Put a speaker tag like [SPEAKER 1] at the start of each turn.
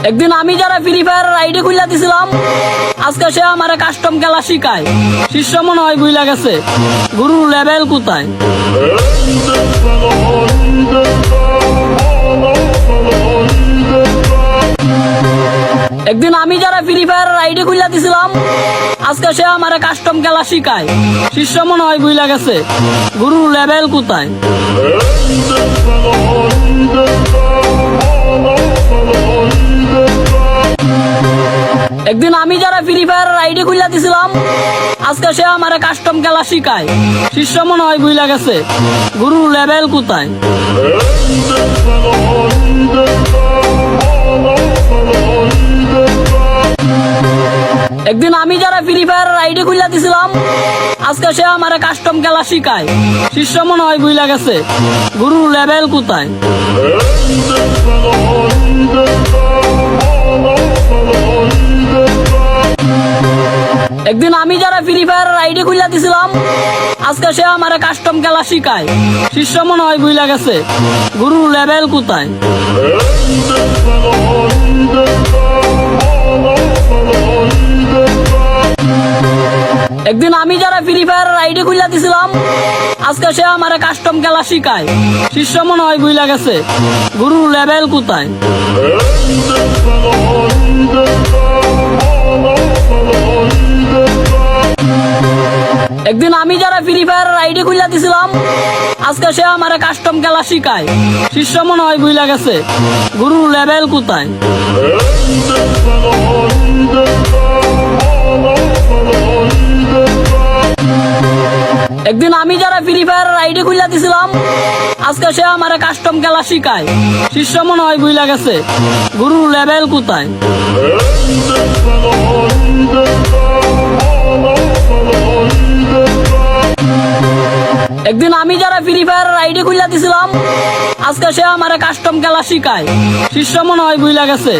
[SPEAKER 1] একদিন আমি যারা ফ্রি ফায়ার আইডি খুলে দিছিলাম, আজকে সে আমারে কাস্টম খেলা শিখায়। শিষ্য মনে হয় বুইলা গেছে গুরুর লেভেল কোথায়। একদিন আমি যারা ফ্রি ফায়ার আইডি খুলে দিছিলাম, আজকে সে আমারে কাস্টম খেলা শিখায়। শিষ্য মনে হয় বুইলা গেছে গুরুর লেভেল কোথায়। একদিন আমি যারা ফ্রি ফায়ার আইডি খুলে দিছিলাম, আজকে সে আমারে কাস্টম খেলা শিখায়। শিষ্য মনে হয় বুইলা গেছে গুরুর লেভেল কোথায়। একদিন আমি যারা ফ্রি ফায়ার আইডি খুলে দিছিলাম, আজকে সে আমারে কাস্টম খেলা শিখায়। শিষ্য মনে হয় বুইলা গেছে গুরুর লেভেল কোথায়। একদিন আমি যারা ফ্রি ফায়ার আইডি খুলে দিছিলাম, আজকে সে আমারে কাস্টম খেলা শিখায়। শিষ্য মনে হয় বুইলা গেছে গুরুর লেভেল কোথায়। একদিন আমি যারা ফ্রি ফায়ার আইডি খুলে দিছিলাম, আজকে সে আমারে কাস্টম খেলা শিখায়। শিষ্য মনে হয় বুইলা গেছে গুরুর লেভেল কোথায়। একদিন আমি যারা ফ্রি ফায়ার আইডি খুলে দিছিলাম, আজকে সে আমারে কাস্টম খেলা শিখায়। শিষ্য মনে হয় বুইলা গেছে গুরুর লেভেল কোথায়। একদিন আমি যারা ফ্রি ফায়ার আইডি খুলে দিছিলাম, আজকে সে আমারে কাস্টম খেলা শিখায়। শিষ্য মনে হয় বুইলা গেছে গুরুর লেভেল কোথায়। একদিন আমি যারা ফ্রি ফায়ার আইডি খুলে দিছিলাম, আজকে সে আমারে কাস্টম খেলা শিখায়। শিষ্য মনে হয় বুইলা গেছে